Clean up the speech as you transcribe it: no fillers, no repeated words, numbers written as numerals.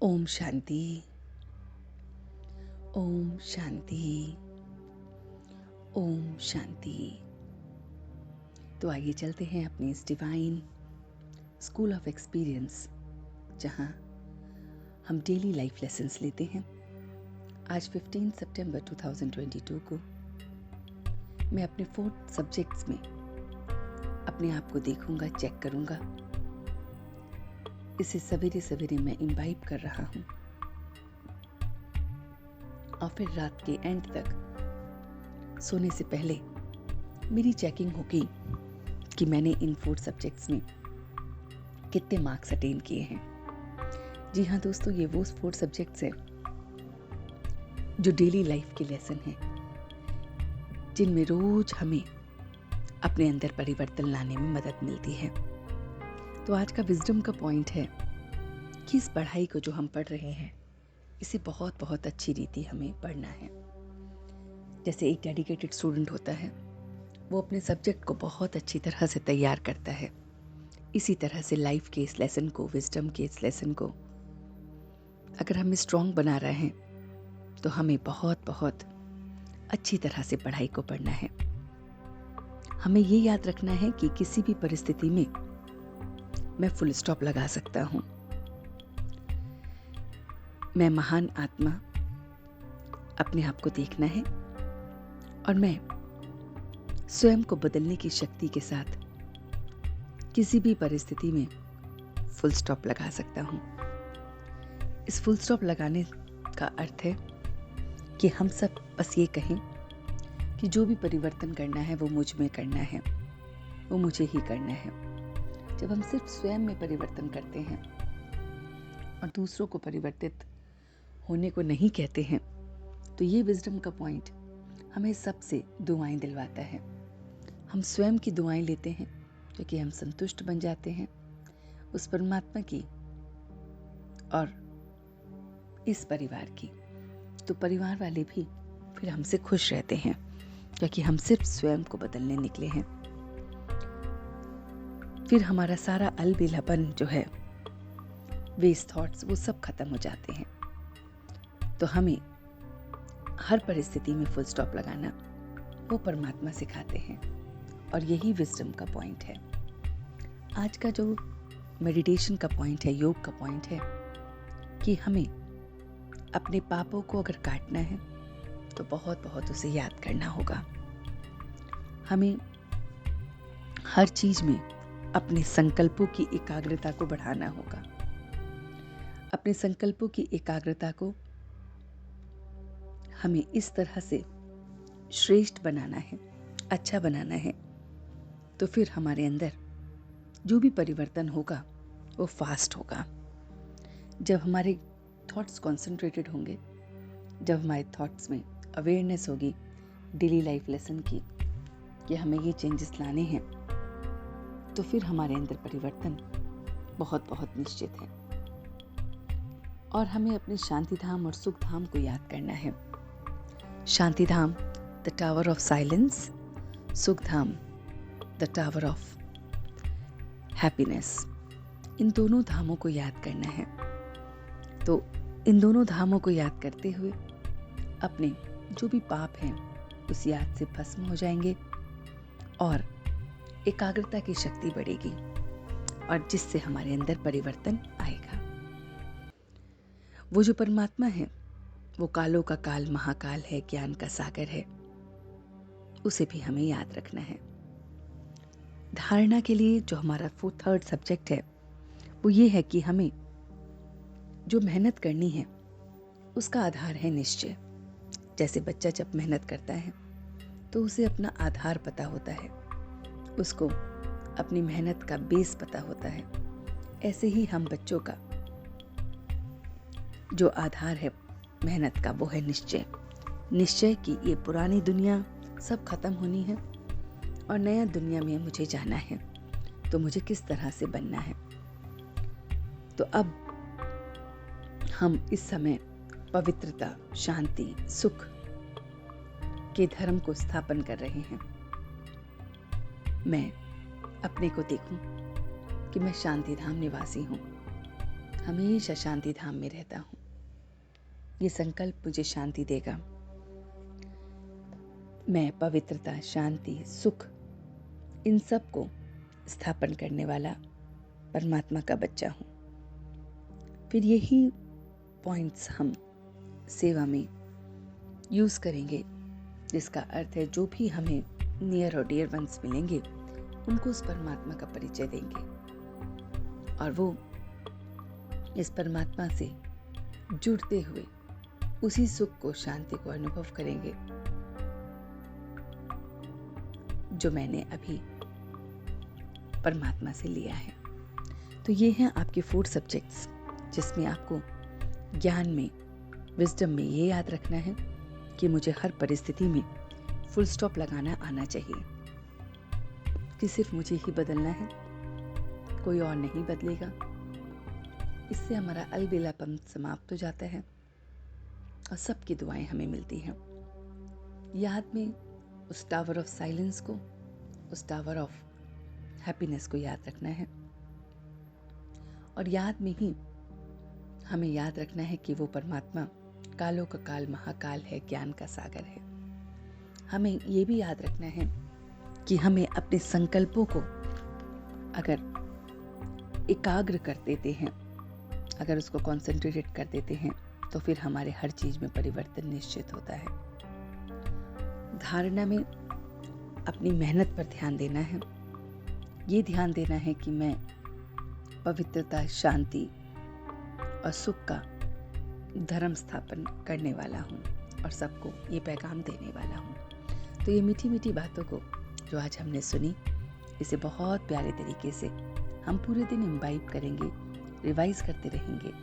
ओम शांति। ओम शांति। ओम शांति। तो आइए चलते हैं अपने इस डिवाइन स्कूल ऑफ एक्सपीरियंस, जहां हम डेली लाइफ लेसन्स लेते हैं। आज 15 सितंबर 2022 को मैं अपने 4 सब्जेक्ट्स में अपने आप को देखूंगा, चेक करूंगा। इसे सवेरे सवेरे मैं इम्बाइब कर रहा हूं और फिर रात के एंड तक सोने से पहले मेरी चेकिंग होगी कि मैंने इन 4 सब्जेक्ट्स में कितने मार्क्स अटेन किए हैं। जी हाँ दोस्तों, ये वो 4 सब्जेक्ट्स हैं जो डेली लाइफ के लेसन हैं, जिनमें रोज हमें अपने अंदर परिवर्तन लाने में मदद मिलती है। तो आज का विजडम का पॉइंट है कि इस पढ़ाई को जो हम पढ़ रहे हैं, इसे बहुत बहुत अच्छी रीति हमें पढ़ना है। जैसे एक डेडिकेटेड स्टूडेंट होता है, वो अपने सब्जेक्ट को बहुत अच्छी तरह से तैयार करता है। इसी तरह से लाइफ के इस लेसन को, विजडम के इस लेसन को अगर हमें स्ट्रॉन्ग बना रहे हैं, तो हमें बहुत बहुत अच्छी तरह से पढ़ाई को पढ़ना है। हमें ये याद रखना है कि किसी भी परिस्थिति में मैं फुल स्टॉप लगा सकता हूँ। मैं महान आत्मा अपने आप को देखना है और मैं स्वयं को बदलने की शक्ति के साथ किसी भी परिस्थिति में फुल स्टॉप लगा सकता हूँ। इस फुल स्टॉप लगाने का अर्थ है कि हम सब बस ये कहें कि जो भी परिवर्तन करना है वो मुझ में करना है, वो मुझे ही करना है। जब हम सिर्फ स्वयं में परिवर्तन करते हैं और दूसरों को परिवर्तित होने को नहीं कहते हैं, तो ये विजडम का पॉइंट हमें सबसे दुआएं दिलवाता है। हम स्वयं की दुआएं लेते हैं क्योंकि हम संतुष्ट बन जाते हैं उस परमात्मा की और इस परिवार की। तो परिवार वाले भी फिर हमसे खुश रहते हैं क्योंकि हम सिर्फ स्वयं को बदलने निकले हैं। फिर हमारा सारा अलबेलापन जो है, वेस्ट थॉट्स, वो सब खत्म हो जाते हैं। तो हमें हर परिस्थिति में फुल स्टॉप लगाना वो परमात्मा सिखाते हैं और यही विजडम का पॉइंट है। आज का जो मेडिटेशन का पॉइंट है, योग का पॉइंट है कि हमें अपने पापों को अगर काटना है तो बहुत बहुत उसे याद करना होगा। हमें हर चीज में अपने संकल्पों की एकाग्रता को बढ़ाना होगा। अपने संकल्पों की एकाग्रता को हमें इस तरह से श्रेष्ठ बनाना है, अच्छा बनाना है। तो फिर हमारे अंदर जो भी परिवर्तन होगा वो फास्ट होगा। जब हमारे थॉट्स कॉन्सेंट्रेटेड होंगे, जब हमारे थॉट्स में अवेयरनेस होगी डेली लाइफ लेसन की कि हमें ये चेंजेस लाने हैं, तो फिर हमारे अंदर परिवर्तन बहुत बहुत निश्चित है। और हमें अपने शांति धाम और सुख धाम को याद करना है। शांति धाम द टावर ऑफ साइलेंस, सुख धाम द टावर ऑफ हैप्पीनेस। इन दोनों धामों को याद करना है। तो इन दोनों धामों को याद करते हुए अपने जो भी पाप हैं उस याद से भस्म हो जाएंगे और एकाग्रता की शक्ति बढ़ेगी और जिससे हमारे अंदर परिवर्तन आएगा। वो जो परमात्मा है वो कालों का काल महाकाल है, ज्ञान का सागर है। उसे भी हमें याद रखना है। धारणा के लिए जो हमारा 3rd सब्जेक्ट है वो ये है कि हमें जो मेहनत करनी है उसका आधार है निश्चय। जैसे बच्चा जब मेहनत करता है तो उसे अपना आधार पता होता है, उसको अपनी मेहनत का बेस पता होता है। ऐसे ही हम बच्चों का जो आधार है मेहनत का वो है निश्चय। निश्चय कि ये पुरानी दुनिया सब खत्म होनी है और नया दुनिया में मुझे जाना है, तो मुझे किस तरह से बनना है। तो अब हम इस समय पवित्रता, शांति, सुख के धर्म को स्थापन कर रहे हैं। मैं अपने को देखूं कि मैं शांति धाम निवासी हूं हमेशा शांति धाम में रहता हूँ। ये संकल्प मुझे शांति देगा। मैं पवित्रता, शांति, सुख, इन सब को स्थापन करने वाला परमात्मा का बच्चा हूँ। फिर यही पॉइंट्स हम सेवा में यूज़ करेंगे, जिसका अर्थ है जो भी हमें नियर और डियर वंस मिलेंगे उनको उस परमात्मा का परिचय देंगे और वो इस परमात्मा से जुड़ते हुए उसी सुख को, शांति को अनुभव करेंगे जो मैंने अभी परमात्मा से लिया है। तो ये हैं आपके 4 सब्जेक्ट्स, जिसमें आपको ज्ञान में, विजडम में ये याद रखना है कि मुझे हर परिस्थिति में फुल स्टॉप लगाना आना चाहिए, कि सिर्फ मुझे ही बदलना है, कोई और नहीं बदलेगा। इससे हमारा अलबेलापन समाप्त हो जाता है और सबकी दुआएं हमें मिलती हैं। याद में उस टावर ऑफ साइलेंस को, उस टावर ऑफ हैप्पीनेस को याद रखना है और याद में ही हमें याद रखना है कि वो परमात्मा कालों का काल महाकाल है, ज्ञान का सागर है। हमें ये भी याद रखना है कि हमें अपने संकल्पों को अगर एकाग्र कर देते हैं, अगर उसको कॉन्सेंट्रेटेड कर देते हैं, तो फिर हमारे हर चीज में परिवर्तन निश्चित होता है। धारणा में अपनी मेहनत पर ध्यान देना है। ये ध्यान देना है कि मैं पवित्रता, शांति और सुख का धर्म स्थापन करने वाला हूँ और सबको ये पैगाम देने वाला हूँ। तो ये मीठी मीठी बातों को जो आज हमने सुनी, इसे बहुत प्यारे तरीके से हम पूरे दिन इम्बाइब करेंगे, रिवाइज करते रहेंगे